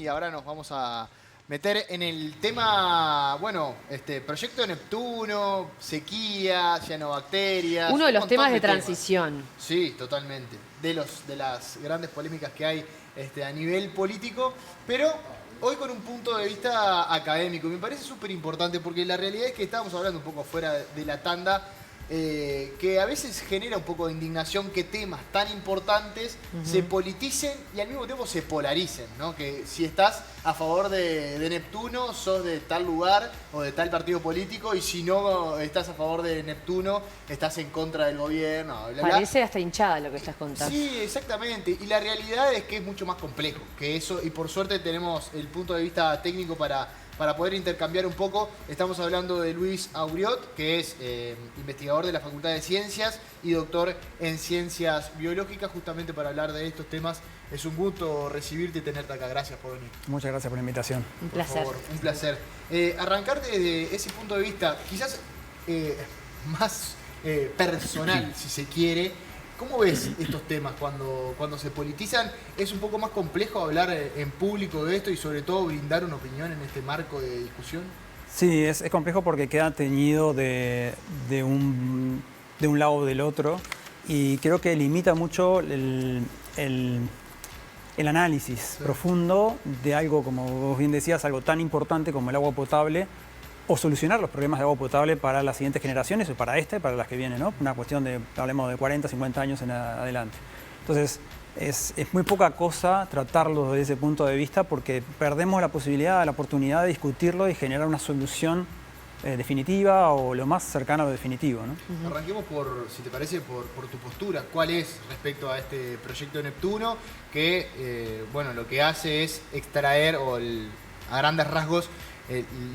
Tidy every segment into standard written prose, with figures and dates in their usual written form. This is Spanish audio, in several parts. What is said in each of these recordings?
Y ahora nos vamos a meter en el tema, bueno, proyecto Neptuno, sequía, cianobacterias, Uno de un los montón temas de de temas. transición. Sí, totalmente. De las grandes polémicas que hay a nivel político, pero hoy con un punto de vista académico. Me parece súper importante porque la realidad es que estábamos hablando un poco fuera de la tanda, que a veces genera un poco de indignación que temas tan importantes se politicen y al mismo tiempo se polaricen, ¿no? Que si estás a favor de Neptuno, sos de tal lugar o de tal partido político, y si no estás a favor de Neptuno, estás en contra del gobierno, bla, bla, bla. Parece hasta hinchada lo que estás contando. Sí, exactamente. Y la realidad es que es mucho más complejo que eso, y por suerte tenemos el punto de vista técnico para poder intercambiar un poco. Estamos hablando de Luis Auriot, que es investigador de la Facultad de Ciencias y doctor en Ciencias Biológicas, justamente para hablar de estos temas. Es un gusto recibirte y tenerte acá. Gracias por venir. Muchas gracias por la invitación. Un Por placer. favor, un placer. Arrancar desde ese punto de vista, quizás más personal, si se quiere. ¿Cómo ves estos temas cuando se politizan? ¿Es un poco más complejo hablar en público de esto y sobre todo brindar una opinión en este marco de discusión? Sí, es complejo porque queda teñido de un lado o del otro, y creo que limita mucho el análisis profundo de algo, como vos bien decías, algo tan importante como el agua potable, o solucionar los problemas de agua potable para las siguientes generaciones, o para esta y para las que vienen, ¿no? Una cuestión de, hablemos de 40, 50 años en adelante. Entonces, es muy poca cosa tratarlo desde ese punto de vista, porque perdemos la posibilidad, la oportunidad de discutirlo y generar una solución definitiva o lo más cercano a lo definitivo, ¿no? Arranquemos si te parece, por tu postura. ¿Cuál es respecto a este proyecto Neptuno? Que, bueno, lo que hace es extraer, a grandes rasgos,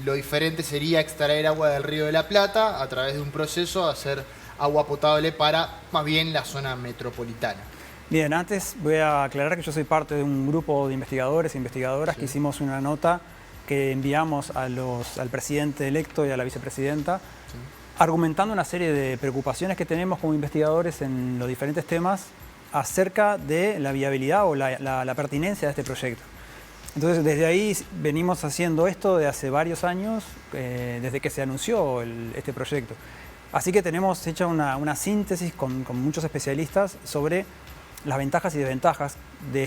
lo diferente sería extraer agua del Río de la Plata a través de un proceso, hacer agua potable para más bien la zona metropolitana. Bien, antes voy a aclarar que yo soy parte de un grupo de investigadores e investigadoras que hicimos una nota que enviamos al presidente electo y a la vicepresidenta, argumentando una serie de preocupaciones que tenemos como investigadores en los diferentes temas acerca de la viabilidad o la pertinencia de este proyecto. Entonces, desde ahí venimos haciendo esto de hace varios años, desde que se anunció este proyecto. Así que tenemos hecha una síntesis con muchos especialistas sobre las ventajas y desventajas de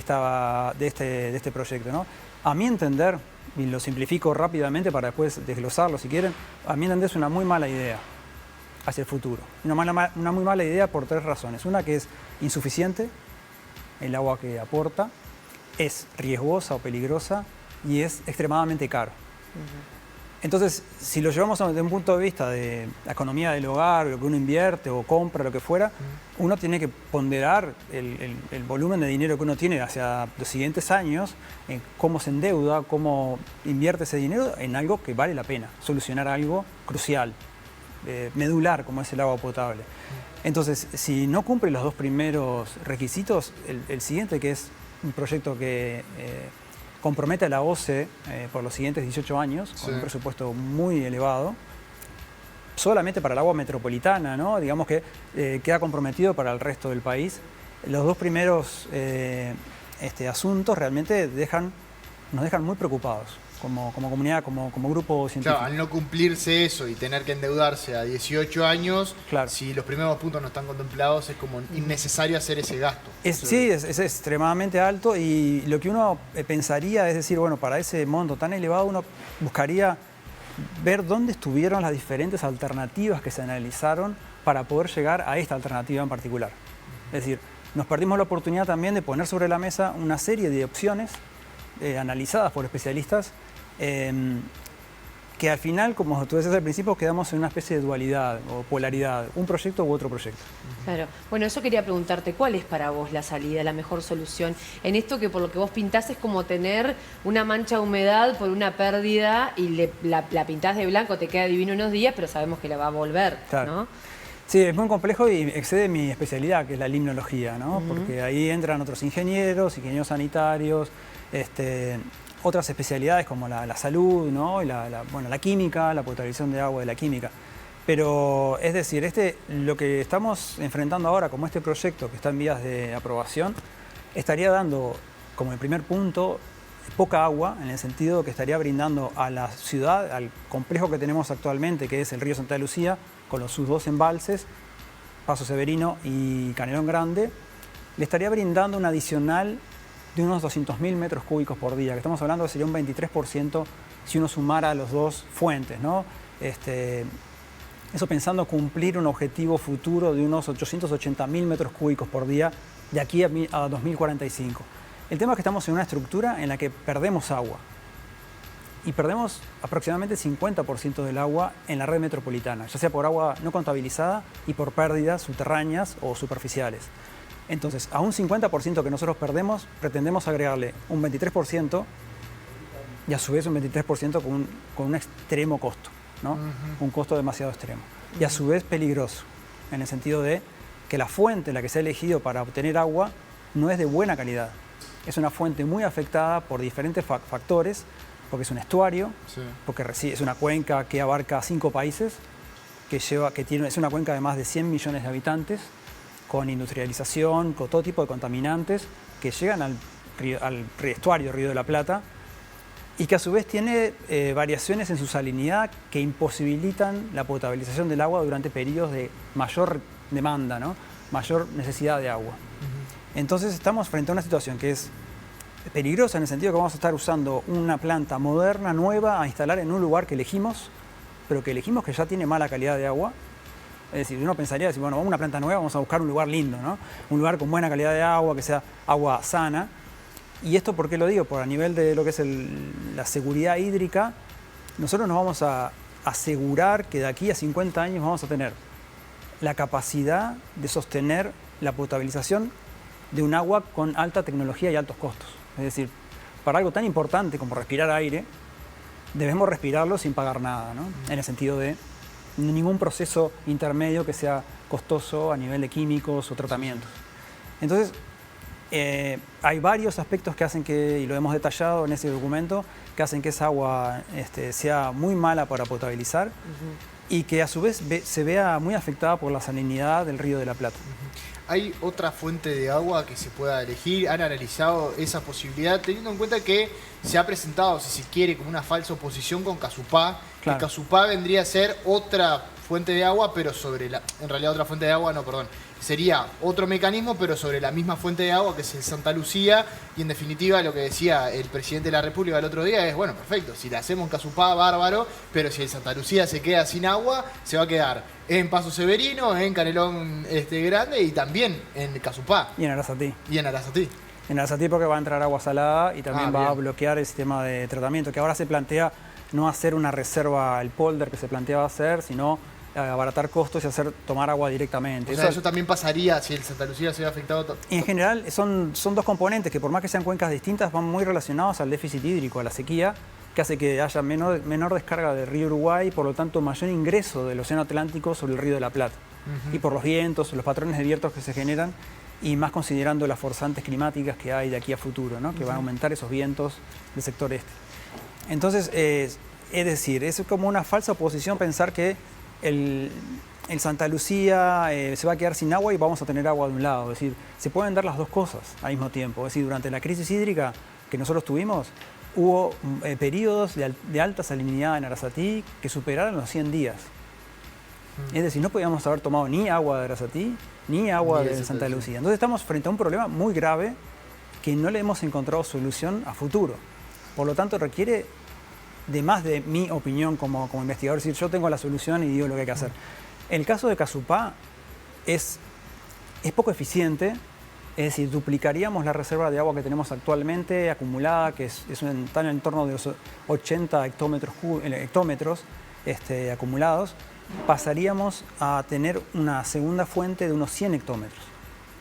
este proyecto, ¿no? A mi entender, y lo simplifico rápidamente para después desglosarlo si quieren, a mi entender es una muy mala idea hacia el futuro. Una muy mala idea por tres razones. Una, que es insuficiente el agua que aporta, es riesgosa o peligrosa y es extremadamente caro. Entonces, si lo llevamos desde un punto de vista de la economía del hogar, lo que uno invierte o compra, lo que fuera, uno tiene que ponderar el volumen de dinero que uno tiene hacia los siguientes años, en cómo se endeuda, cómo invierte ese dinero en algo que vale la pena, solucionar algo crucial, medular, como es el agua potable. Entonces, si no cumple los dos primeros requisitos, el siguiente, que es un proyecto que compromete a la OCE por los siguientes 18 años, con un presupuesto muy elevado, solamente para el agua metropolitana, ¿no? Digamos que queda comprometido para el resto del país. Los dos primeros asuntos realmente nos dejan muy preocupados como comunidad, como grupo científico. Claro, al no cumplirse eso y tener que endeudarse a 18 años, claro, si los primeros puntos no están contemplados, es como innecesario hacer ese gasto. Sí, es extremadamente alto, y lo que uno pensaría es decir, bueno, para ese monto tan elevado uno buscaría ver dónde estuvieron las diferentes alternativas que se analizaron para poder llegar a esta alternativa en particular. Es decir, nos perdimos la oportunidad también de poner sobre la mesa una serie de opciones analizadas por especialistas, que al final, como tú decías al principio, quedamos en una especie de dualidad o polaridad, un proyecto u otro proyecto. Claro. Bueno, eso quería preguntarte, ¿cuál es para vos la salida, la mejor solución? En esto que por lo que vos pintás es como tener una mancha de humedad por una pérdida y la pintás de blanco, te queda divino unos días, pero sabemos que la va a volver, claro, ¿no? Sí, es muy complejo y excede mi especialidad, que es la limnología, ¿no? Porque ahí entran otros ingenieros sanitarios, otras especialidades como la salud, ¿no? Y bueno, la química, la potabilización de agua de la química. Pero, es decir, lo que estamos enfrentando ahora, como este proyecto que está en vías de aprobación, estaría dando como el primer punto poca agua, en el sentido que estaría brindando a la ciudad, al complejo que tenemos actualmente, que es el río Santa Lucía, con sus 2 embalses, Paso Severino y Canelón Grande, le estaría brindando un adicional de unos 200.000 metros cúbicos por día, que estamos hablando que sería un 23% si uno sumara las 2 fuentes, ¿no? Eso pensando cumplir un objetivo futuro de unos 880.000 metros cúbicos por día de aquí a 2045. El tema es que estamos en una estructura en la que perdemos agua y perdemos aproximadamente el 50% del agua en la red metropolitana, ya sea por agua no contabilizada y por pérdidas subterráneas o superficiales. Entonces, a un 50% que nosotros perdemos, pretendemos agregarle un 23% y a su vez un 23% con un extremo costo, ¿no? Un costo demasiado extremo. Y a su vez peligroso, en el sentido de que la fuente en la que se ha elegido para obtener agua no es de buena calidad. Es una fuente muy afectada por diferentes factores, porque es un estuario, sí, porque es una cuenca que abarca 5 países, es una cuenca de más de 100 millones de habitantes, con industrialización, con todo tipo de contaminantes que llegan al estuario Río de la Plata, y que a su vez tiene variaciones en su salinidad que imposibilitan la potabilización del agua durante periodos de mayor demanda, ¿no? Mayor necesidad de agua. Entonces estamos frente a una situación que es peligrosa en el sentido que vamos a estar usando una planta moderna, nueva, a instalar en un lugar que elegimos, pero que elegimos que ya tiene mala calidad de agua. Es decir, uno pensaría, bueno, vamos a una planta nueva, vamos a buscar un lugar lindo, ¿no? Un lugar con buena calidad de agua, que sea agua sana. Y esto, ¿por qué lo digo? Por a nivel de lo que es la seguridad hídrica, nosotros nos vamos a asegurar que de aquí a 50 años vamos a tener la capacidad de sostener la potabilización de un agua con alta tecnología y altos costos. Es decir, para algo tan importante como respirar aire, debemos respirarlo sin pagar nada, ¿no? En el sentido de ningún proceso intermedio que sea costoso a nivel de químicos o tratamientos. Entonces, hay varios aspectos que hacen que, y lo hemos detallado en ese documento, que hacen que esa agua sea muy mala para potabilizar y que a su vez se vea muy afectada por la salinidad del Río de la Plata. ¿Hay otra fuente de agua que se pueda elegir? ¿Han analizado esa posibilidad? Teniendo en cuenta que se ha presentado, si se quiere, como una falsa oposición con Casupá. Claro. Que Casupá vendría a ser otra fuente de agua, pero en realidad otra fuente de agua, no, perdón. Sería otro mecanismo, pero sobre la misma fuente de agua, que es el Santa Lucía. Y en definitiva, lo que decía el presidente de la República el otro día es, bueno, perfecto, si la hacemos en Casupá, bárbaro, pero si el Santa Lucía se queda sin agua, se va a quedar en Paso Severino, en Canelón Grande y también en Casupá. Y en Arasatí. Y en Arasatí. En Arasatí porque va a entrar agua salada y también va a bloquear el sistema de tratamiento, que ahora se plantea no hacer una reserva, el polder que se planteaba hacer, sino abaratar costos y tomar agua directamente. O sea, eso también pasaría si el Santa Lucía se ve afectado. En general son 2 componentes que, por más que sean cuencas distintas, van muy relacionados al déficit hídrico, a la sequía, que hace que haya menor descarga del río Uruguay y por lo tanto mayor ingreso del océano Atlántico sobre el Río de la Plata. Y por los vientos, los patrones de vientos que se generan, y más considerando las forzantes climáticas que hay de aquí a futuro, ¿no? Que van a aumentar esos vientos del sector este. Entonces, es decir, es como una falsa oposición pensar que el Santa Lucía se va a quedar sin agua y vamos a tener agua de un lado. Es decir, se pueden dar las 2 cosas al mismo tiempo. Es decir, durante la crisis hídrica que nosotros tuvimos, hubo periodos de alta salinidad en Arasatí que superaron los 100 días. Es decir, no podíamos haber tomado ni agua de Arasatí ni agua de Santa Lucía. Entonces estamos frente a un problema muy grave que no le hemos encontrado solución a futuro. Por lo tanto, requiere de más de mi opinión como investigador, es decir, yo tengo la solución y digo lo que hay que hacer. El caso de Casupá es poco eficiente, es decir, duplicaríamos la reserva de agua que tenemos actualmente acumulada, que está en el entorno de los 80 hectómetros acumulados, pasaríamos a tener una segunda fuente de unos 100 hectómetros.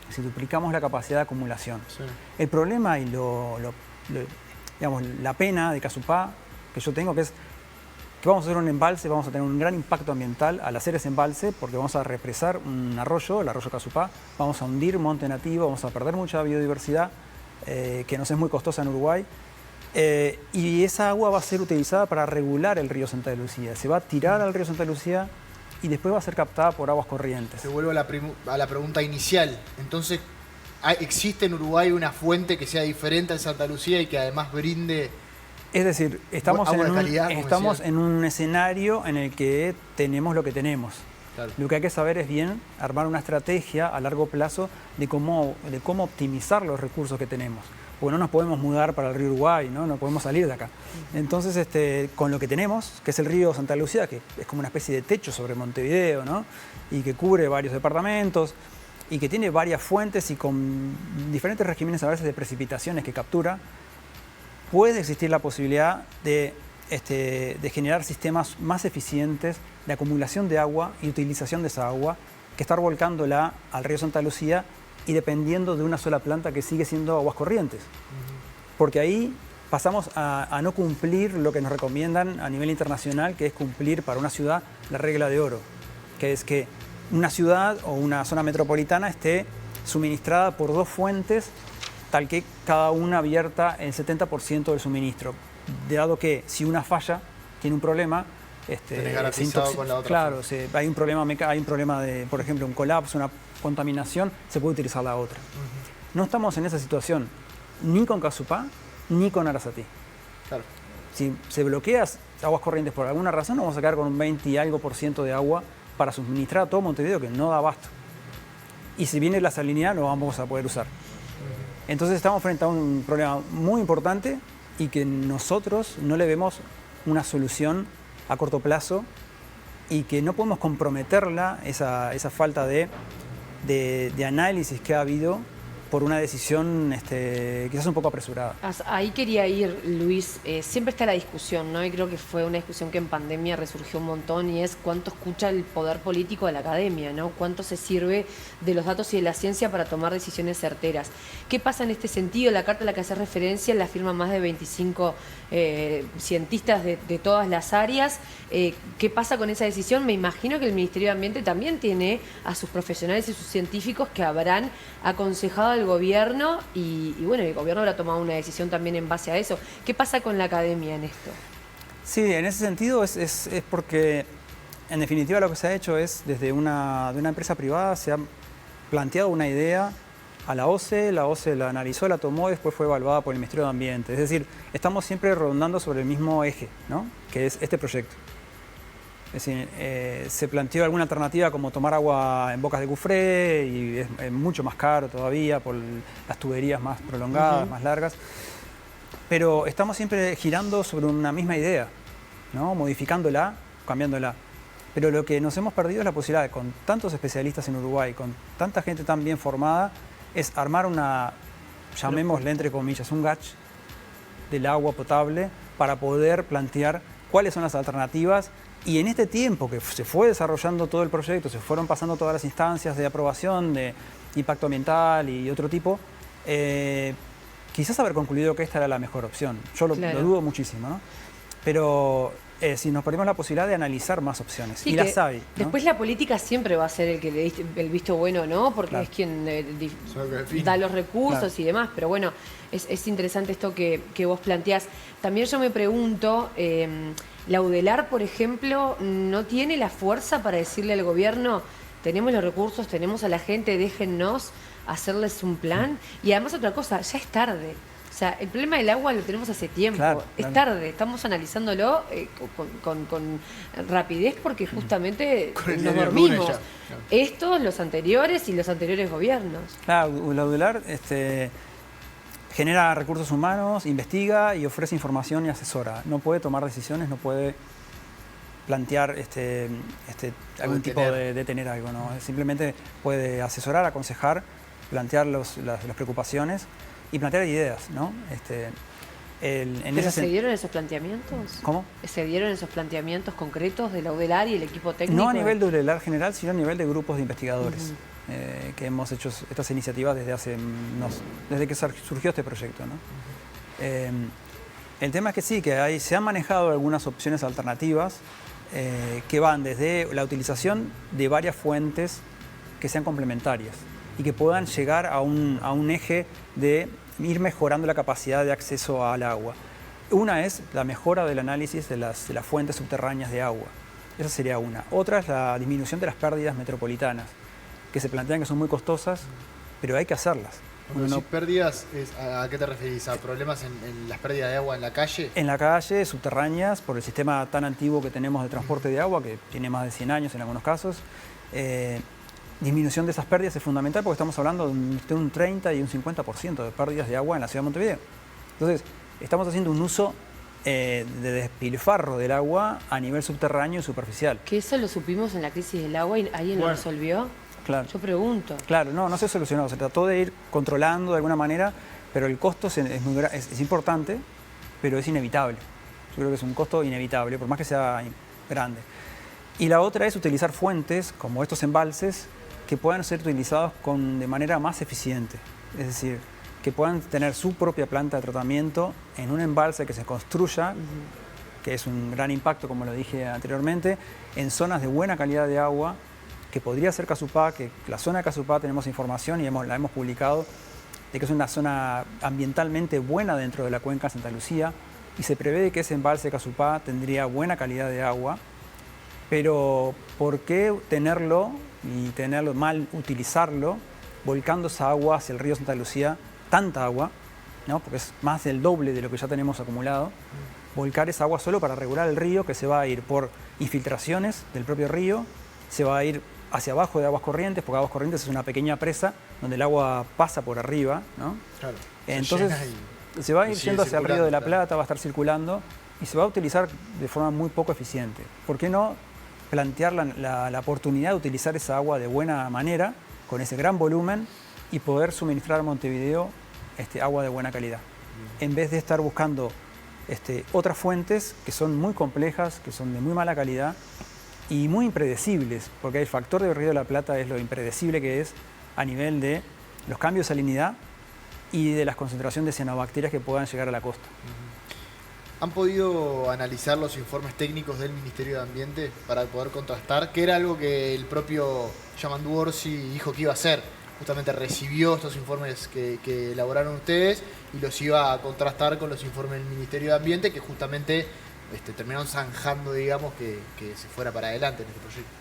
Es decir, duplicamos la capacidad de acumulación. Sí. El problema y digamos, la pena de Casupá que yo tengo, que es que vamos a hacer un embalse, vamos a tener un gran impacto ambiental al hacer ese embalse, porque vamos a represar un arroyo, el arroyo Casupá, vamos a hundir monte nativo, vamos a perder mucha biodiversidad, que nos es muy costosa en Uruguay, y esa agua va a ser utilizada para regular el río Santa Lucía. Se va a tirar al río Santa Lucía y después va a ser captada por aguas corrientes. Se vuelve a la pregunta inicial. Entonces, ¿existe en Uruguay una fuente que sea diferente al Santa Lucía y que además brinde? Es decir, estamos, agua de en, calidad, como estamos decía. en un escenario en el que tenemos lo que tenemos. Claro. Lo que hay que saber es bien armar una estrategia a largo plazo de cómo optimizar los recursos que tenemos. Porque no nos podemos mudar para el río Uruguay, no podemos salir de acá. Entonces, con lo que tenemos, que es el río Santa Lucía, que es como una especie de techo sobre Montevideo, ¿no? Y que cubre varios departamentos, y que tiene varias fuentes y con diferentes regímenes a veces de precipitaciones que captura, puede existir la posibilidad de generar sistemas más eficientes de acumulación de agua y utilización de esa agua, que estar volcándola al río Santa Lucía y dependiendo de una sola planta que sigue siendo aguas corrientes. Porque ahí pasamos a no cumplir lo que nos recomiendan a nivel internacional, que es cumplir para una ciudad la regla de oro, que es que una ciudad o una zona metropolitana esté suministrada por 2 fuentes, tal que cada una abierta el 70% del suministro. Dado que si una falla, tiene un problema, tenés garantizado con la otra. Claro, hay un problema de, por ejemplo, un colapso, una contaminación, se puede utilizar la otra. No estamos en esa situación, ni con Casupá, ni con Arasatí. Claro. Si se bloquea aguas corrientes por alguna razón, nos vamos a quedar con un 20 y algo % de agua para suministrar a todo Montevideo, que no da abasto. Y si viene la salinidad, no vamos a poder usar. Entonces estamos frente a un problema muy importante y que nosotros no le vemos una solución a corto plazo y que no podemos comprometerla, esa falta de análisis que ha habido por una decisión quizás un poco apresurada. Ahí quería ir, Luis. Siempre está la discusión, ¿no? Y creo que fue una discusión que en pandemia resurgió un montón y es cuánto escucha el poder político de la academia, ¿no? Cuánto se sirve de los datos y de la ciencia para tomar decisiones certeras. ¿Qué pasa en este sentido? La carta a la que hace referencia la firman más de 25 cientistas de todas las áreas. ¿Qué pasa con esa decisión? Me imagino que el Ministerio de Ambiente también tiene a sus profesionales y sus científicos que habrán aconsejado al gobierno y bueno, el gobierno habrá tomado una decisión también en base a eso. ¿Qué pasa con la academia en esto? Sí, en ese sentido es porque en definitiva lo que se ha hecho es desde de una empresa privada se ha planteado una idea a la OCE la analizó, la tomó y después fue evaluada por el Ministerio de Ambiente. Es decir, estamos siempre rondando sobre el mismo eje, ¿no? Que es este proyecto. Es decir, se planteó alguna alternativa como tomar agua en bocas de Cufré y es mucho más caro todavía por las tuberías más prolongadas, más largas. Pero estamos siempre girando sobre una misma idea, ¿no? Modificándola, cambiándola. Pero lo que nos hemos perdido es la posibilidad de, con tantos especialistas en Uruguay, con tanta gente tan bien formada, es armar una, llamémosle entre comillas, un GACH del agua potable para poder plantear cuáles son las alternativas. Y en este tiempo que se fue desarrollando todo el proyecto, se fueron pasando todas las instancias de aprobación, de impacto ambiental y otro tipo, quizás haber concluido que esta era la mejor opción. Yo lo dudo muchísimo, ¿no? Pero si nos ponemos la posibilidad de analizar más opciones, sí, y las hay, ¿no? Después la política siempre va a ser el que le dé el visto bueno, ¿no? Porque es quien da los recursos y demás. Pero bueno, es interesante esto que vos planteás. También yo me pregunto, la UDELAR, por ejemplo, ¿no tiene la fuerza para decirle al gobierno, tenemos los recursos, tenemos a la gente, déjennos hacerles un plan? Y además otra cosa, ya es tarde. O sea, el problema del agua lo tenemos hace tiempo. Es tarde, estamos analizándolo con rapidez porque justamente nos dormimos. Estos, los anteriores y los anteriores gobiernos. Claro, la UDELAR genera recursos humanos, investiga y ofrece información y asesora. No puede tomar decisiones, no puede plantear algún tipo de tener algo, ¿no? Simplemente puede asesorar, aconsejar, plantear las preocupaciones y plantear ideas, ¿no? ¿Pero se dieron esos planteamientos? ¿Cómo? ¿Se dieron esos planteamientos concretos de la UDELAR y el equipo técnico? No a nivel de UDELAR general, sino a nivel de grupos de investigadores, que hemos hecho estas iniciativas desde que surgió este proyecto, ¿no? El tema es que sí, que se han manejado algunas opciones alternativas que van desde la utilización de varias fuentes que sean complementarias y que puedan llegar a un eje de ir mejorando la capacidad de acceso al agua. Una es la mejora del análisis de las fuentes subterráneas de agua. Esa sería una. Otra es la disminución de las pérdidas metropolitanas, que se plantean que son muy costosas, pero hay que hacerlas. Cuando decís pérdidas, ¿a qué te referís? ¿A problemas en las pérdidas de agua en la calle? En la calle, subterráneas, por el sistema tan antiguo que tenemos de transporte de agua, que tiene más de 100 años en algunos casos. Disminución de esas pérdidas es fundamental porque estamos hablando de un 30 y un 50% de pérdidas de agua en la ciudad de Montevideo. Entonces, estamos haciendo un uso de despilfarro del agua a nivel subterráneo y superficial. Que eso lo supimos en la crisis del agua y alguien lo resolvió. Claro. Yo pregunto. Claro, no se solucionó. Se trató de ir controlando de alguna manera, pero el costo es importante, pero es inevitable. Yo creo que es un costo inevitable, por más que sea grande. Y la otra es utilizar fuentes como estos embalses que puedan ser utilizados de manera más eficiente. Es decir, que puedan tener su propia planta de tratamiento en un embalse que se construya, que es un gran impacto, como lo dije anteriormente, en zonas de buena calidad de agua, que podría ser Casupá, que la zona de Casupá tenemos información y la hemos publicado, de que es una zona ambientalmente buena dentro de la cuenca de Santa Lucía, y se prevé que ese embalse de Casupá tendría buena calidad de agua, pero ¿por qué tenerlo mal utilizarlo, volcando esa agua hacia el río Santa Lucía, tanta agua, ¿no? Porque es más del doble de lo que ya tenemos acumulado, volcar esa agua solo para regular el río, que se va a ir por infiltraciones del propio río, se va a ir hacia abajo de Aguas Corrientes, porque Aguas Corrientes es una pequeña presa donde el agua pasa por arriba, ¿no? Claro. Entonces se va a ir yendo hacia el río de la Plata, va a estar circulando y se va a utilizar de forma muy poco eficiente. ¿Por qué no plantear la oportunidad de utilizar esa agua de buena manera, con ese gran volumen, y poder suministrar a Montevideo agua de buena calidad? En vez de estar buscando otras fuentes que son muy complejas, que son de muy mala calidad y muy impredecibles, porque el factor del Río de la Plata es lo impredecible que es a nivel de los cambios de salinidad y de la concentración de cianobacterias que puedan llegar a la costa. ¿Han podido analizar los informes técnicos del Ministerio de Ambiente para poder contrastar? Que era algo que el propio Yamandu Orsi dijo que iba a hacer. Justamente recibió estos informes que elaboraron ustedes y los iba a contrastar con los informes del Ministerio de Ambiente, que justamente terminaron zanjando, digamos, que se fuera para adelante en este proyecto.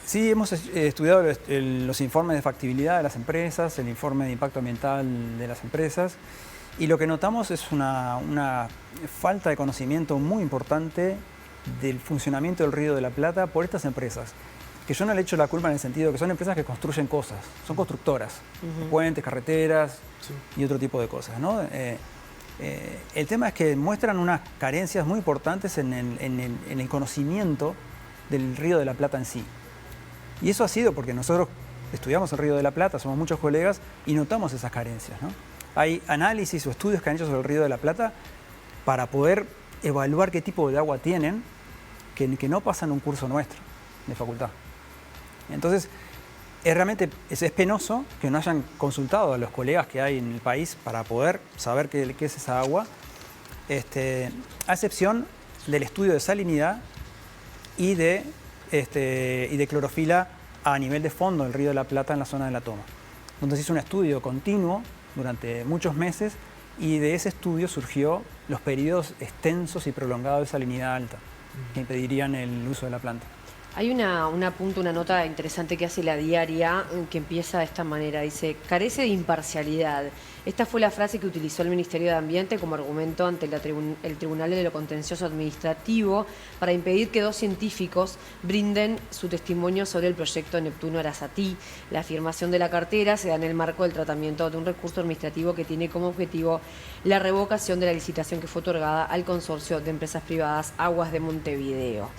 Sí, hemos estudiado los informes de factibilidad de las empresas, el informe de impacto ambiental de las empresas, y lo que notamos es una falta de conocimiento muy importante del funcionamiento del Río de la Plata por estas empresas, que yo no le echo la culpa en el sentido que son empresas que construyen cosas, son constructoras, puentes, carreteras y otro tipo de cosas, ¿no? El tema es que muestran unas carencias muy importantes en el conocimiento del Río de la Plata en sí. Y eso ha sido porque nosotros estudiamos el Río de la Plata, somos muchos colegas y notamos esas carencias, ¿no? Hay análisis o estudios que han hecho sobre el Río de la Plata para poder evaluar qué tipo de agua tienen que no pasan un curso nuestro de facultad. Entonces, realmente es penoso que no hayan consultado a los colegas que hay en el país para poder saber qué es esa agua, a excepción del estudio de salinidad y de clorofila a nivel de fondo del Río de la Plata en la zona de la Toma, donde se hizo un estudio continuo durante muchos meses y de ese estudio surgió los periodos extensos y prolongados de salinidad alta que impedirían el uso de la planta. Hay una nota interesante que hace La Diaria que empieza de esta manera. Dice, carece de imparcialidad. Esta fue la frase que utilizó el Ministerio de Ambiente como argumento ante el Tribunal de lo Contencioso Administrativo para impedir que dos científicos brinden su testimonio sobre el proyecto Neptuno Arasatí. La afirmación de la cartera se da en el marco del tratamiento de un recurso administrativo que tiene como objetivo la revocación de la licitación que fue otorgada al consorcio de empresas privadas Aguas de Montevideo.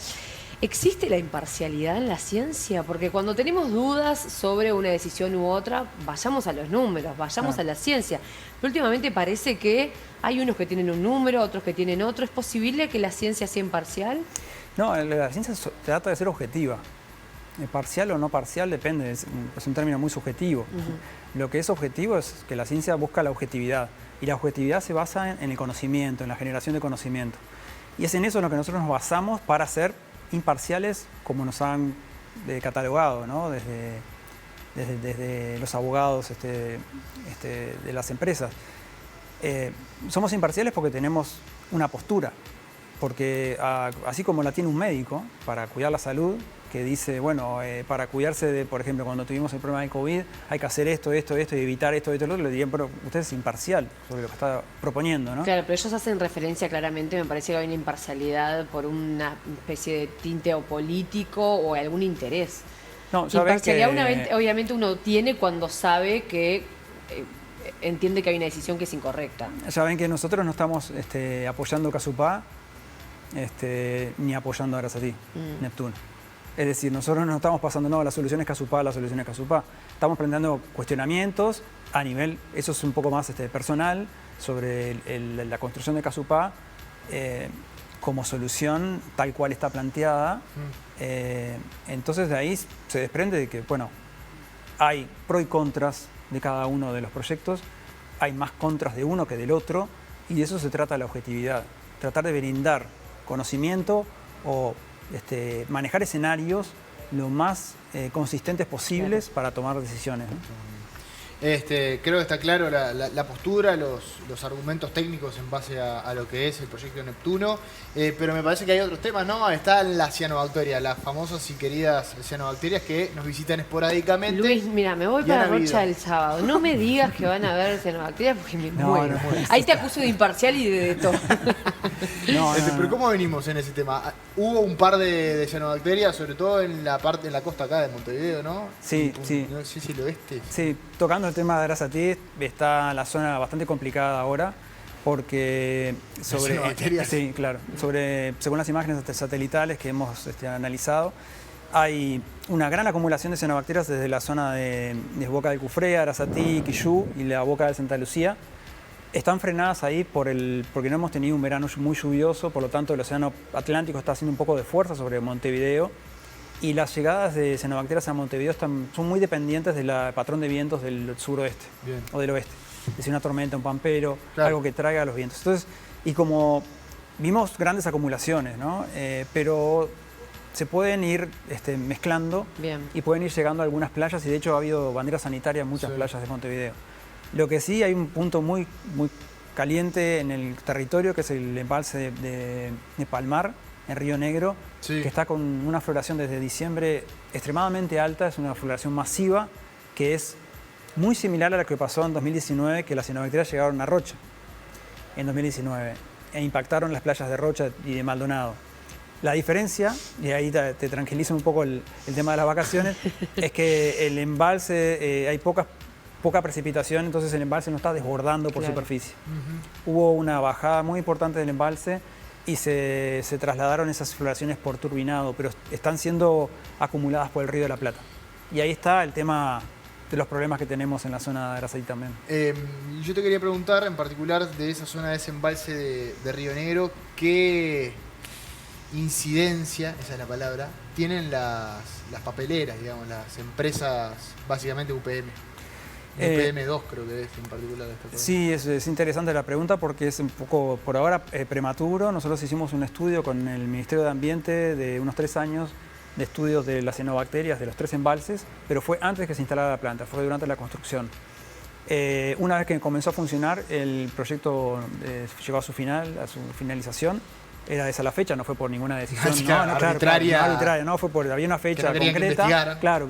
¿Existe la imparcialidad en la ciencia? Porque cuando tenemos dudas sobre una decisión u otra, vayamos a los números, vayamos a la ciencia. Pero últimamente parece que hay unos que tienen un número, otros que tienen otro. ¿Es posible que la ciencia sea imparcial? No, la ciencia trata de ser objetiva. Parcial o no parcial depende, es un término muy subjetivo. Lo que es objetivo es que la ciencia busca la objetividad. Y la objetividad se basa en el conocimiento, en la generación de conocimiento. Y es en eso en lo que nosotros nos basamos para ser imparciales como nos han catalogado, ¿no? desde los abogados de las empresas. Somos imparciales porque tenemos una postura, porque así como la tiene un médico para cuidar la salud, que dice, bueno, para cuidarse de, por ejemplo, cuando tuvimos el problema de COVID, hay que hacer esto, y evitar esto, lo otro, le dirían, pero usted es imparcial sobre lo que está proponiendo, ¿no? Claro, pero ellos hacen referencia claramente, me parece que hay una imparcialidad por una especie de tinte o político o algún interés. No, imparcialidad obviamente uno tiene cuando sabe que entiende que hay una decisión que es incorrecta. Ya ven que nosotros no estamos apoyando Casupá ni apoyando a Arasatí, Neptuno. Es decir, nosotros no estamos pasando, la solución es Casupá, la solución es Casupá. Estamos planteando cuestionamientos a nivel, eso es un poco más personal, sobre la construcción de Casupá como solución tal cual está planteada. Entonces de ahí se desprende de que, bueno, hay pros y contras de cada uno de los proyectos, hay más contras de uno que del otro, y de eso se trata la objetividad, tratar de brindar conocimiento o manejar escenarios lo más consistentes posibles para tomar decisiones, ¿no? Creo que está claro la postura, los argumentos técnicos en base a lo que es el proyecto Neptuno, pero me parece que hay otros temas, ¿no? Están las cianobacterias, las famosas y queridas cianobacterias que nos visitan esporádicamente. Luis, mira, me voy para Rocha el sábado. No me digas que van a haber cianobacterias porque me muero. No, ahí te acuso de imparcial y de todo. Pero ¿cómo venimos en ese tema? Hubo un par de cianobacterias, sobre todo en la costa acá de Montevideo, ¿no? Sí. No sé si el oeste. Sí, tocando el tema de Arasatí, está la zona bastante complicada ahora, porque sí, claro, según las imágenes satelitales que hemos analizado, hay una gran acumulación de cianobacterias desde la zona de Boca del Cufré, Arasatí, Quillú y la Boca de Santa Lucía. Están frenadas ahí porque no hemos tenido un verano muy lluvioso, por lo tanto el océano Atlántico está haciendo un poco de fuerza sobre Montevideo. Y las llegadas de cianobacterias a Montevideo son muy dependientes del patrón de vientos del suroeste o del oeste. Es decir, una tormenta, un pampero, algo que traiga los vientos. Entonces, y como vimos grandes acumulaciones, ¿no? Pero se pueden ir mezclando y pueden ir llegando a algunas playas, y de hecho ha habido bandera sanitaria en muchas playas de Montevideo. Lo que sí, hay un punto muy caliente en el territorio, que es el embalse de Palmar, en Río Negro, que está con una floración desde diciembre extremadamente alta, es una floración masiva, que es muy similar a la que pasó en 2019, que las cianobacterias llegaron a Rocha en 2019 e impactaron las playas de Rocha y de Maldonado. La diferencia, y ahí te tranquiliza un poco el tema de las vacaciones, es que el embalse, hay poca precipitación, entonces el embalse no está desbordando por superficie. Hubo una bajada muy importante del embalse y se trasladaron esas floraciones por turbinado, pero están siendo acumuladas por el Río de la Plata. Y ahí está el tema de los problemas que tenemos en la zona de Arasatí también. Yo te quería preguntar, en particular, de esa zona de ese embalse de Río Negro, ¿qué incidencia, esa es la palabra, tienen las papeleras, digamos, las empresas, básicamente UPM? UPM2 creo que es en particular. Sí, es interesante la pregunta porque es un poco, por ahora, prematuro. Nosotros hicimos un estudio con el Ministerio de Ambiente de unos 3 años de estudios de las cianobacterias de los 3 embalses, pero fue antes que se instalara la planta, fue durante la construcción. Una vez que comenzó a funcionar, el proyecto llegó a su finalización. Era esa la fecha, no fue por ninguna decisión arbitraria, no fue por, había una fecha concreta. Claro.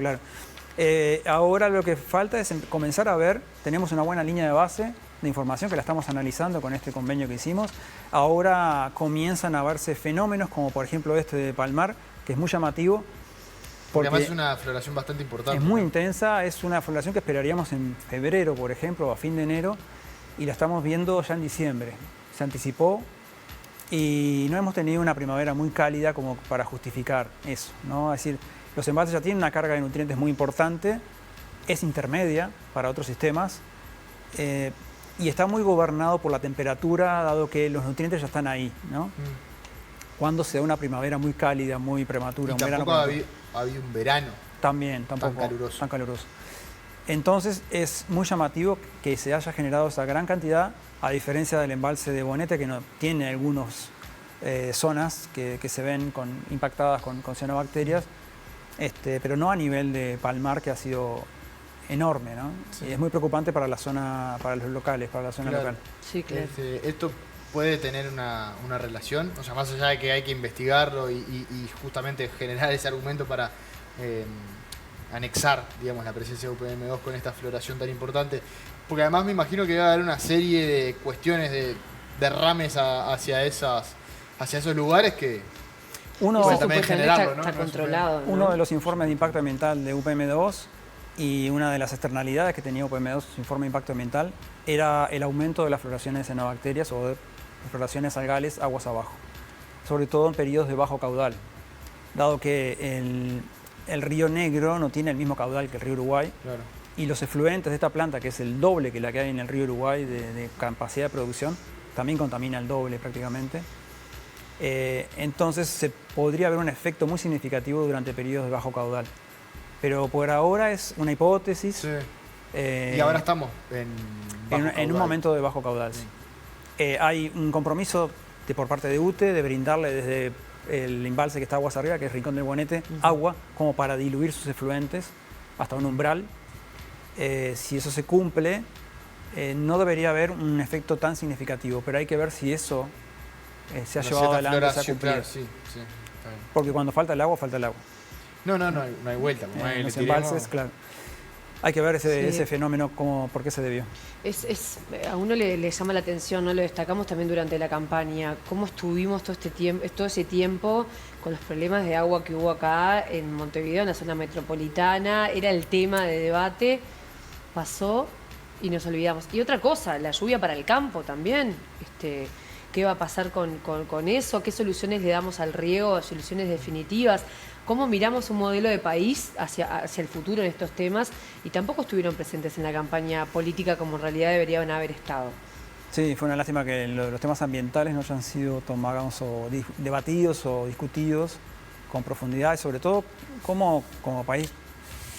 Ahora lo que falta es comenzar a ver, tenemos una buena línea de base de información que la estamos analizando con este convenio que hicimos. Ahora comienzan a verse fenómenos como por ejemplo este de Palmar, que es muy llamativo. Porque además es una floración bastante importante. Es muy intensa, es una floración que esperaríamos en febrero, por ejemplo, o a fin de enero, y la estamos viendo ya en diciembre. Se anticipó y no hemos tenido una primavera muy cálida como para justificar eso, ¿no? Es decir, los embalses ya tienen una carga de nutrientes muy importante, es intermedia para otros sistemas y está muy gobernado por la temperatura, dado que los nutrientes ya están ahí, ¿no? Cuando se da una primavera muy cálida, muy prematura, y tampoco había un verano tan caluroso. Entonces es muy llamativo que se haya generado esa gran cantidad, a diferencia del embalse de Bonete, que no tiene algunas zonas que se ven impactadas con cianobacterias, pero no a nivel de Palmar, que ha sido enorme, ¿no? Sí. Y es muy preocupante para la zona, para los locales, para la zona local. Sí, claro. Esto puede tener una relación, o sea, más allá de que hay que investigarlo y justamente generar ese argumento para anexar, digamos, la presencia de UPM2 con esta floración tan importante, porque además me imagino que va a haber una serie de cuestiones de derrames hacia esos lugares que Uno, pueden Eso también supuestamente generarlo, está, ¿no? está controlado, ¿no? Uno de los informes de impacto ambiental de UPM2 y una de las externalidades que tenía UPM2, su informe de impacto ambiental, era el aumento de las floraciones de cianobacterias o de floraciones algales aguas abajo, sobre todo en periodos de bajo caudal, dado que el río Negro no tiene el mismo caudal que el río Uruguay, Claro. y los efluentes de esta planta, que es el doble que la que hay en el río Uruguay de capacidad de producción, también contamina el doble prácticamente. Entonces se podría haber un efecto muy significativo durante periodos de bajo caudal. Pero por ahora es una hipótesis. Sí. Y ahora estamos en bajo En un caudal. momento de bajo caudal. Sí. Hay un compromiso por parte de UTE de brindarle desde el embalse que está aguas arriba, que es Rincón del Bonete, agua como para diluir sus efluentes hasta un umbral. Si eso se cumple, no debería haber un efecto tan significativo, pero hay que ver si eso se ha No sé, llevado la adelante, se ha floración, cumplido. claro, sí, está bien. Porque cuando falta el agua, falta el agua. No hay vuelta. Como En le los tiremos. embalses, claro. Hay que ver Sí. ese fenómeno, por qué se debió. A uno le llama la atención, ¿no? Lo destacamos también durante la campaña, cómo estuvimos todo ese tiempo con los problemas de agua que hubo acá en Montevideo, en la zona metropolitana, era el tema de debate, pasó y nos olvidamos. Y otra cosa, la lluvia para el campo también, ¿qué va a pasar con eso? ¿Qué soluciones le damos al riego? ¿Soluciones definitivas? ¿Cómo miramos un modelo de país hacia el futuro en estos temas? Y tampoco estuvieron presentes en la campaña política como en realidad deberían haber estado. Sí, fue una lástima que los temas ambientales no hayan sido tomados o debatidos o discutidos con profundidad y sobre todo cómo como país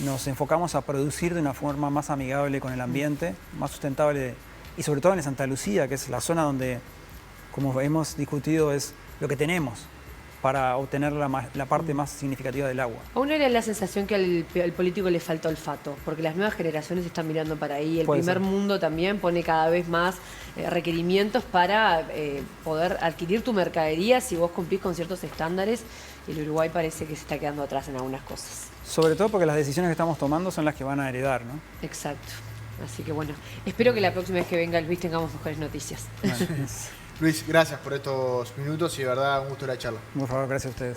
nos enfocamos a producir de una forma más amigable con el ambiente, más sustentable y sobre todo en Santa Lucía, que es la zona donde, como hemos discutido, es lo que tenemos para obtener la parte más significativa del agua. A uno era la sensación que al político le falta olfato, porque las nuevas generaciones están mirando para ahí. El Puede primer ser. mundo también pone cada vez más requerimientos para poder adquirir tu mercadería si vos cumplís con ciertos estándares. Y el Uruguay parece que se está quedando atrás en algunas cosas. Sobre todo porque las decisiones que estamos tomando son las que van a heredar, ¿no? Exacto. Así que bueno, espero que la próxima vez que venga Luis tengamos mejores noticias. Luis, gracias por estos minutos y de verdad un gusto la charla. Por favor, gracias a ustedes.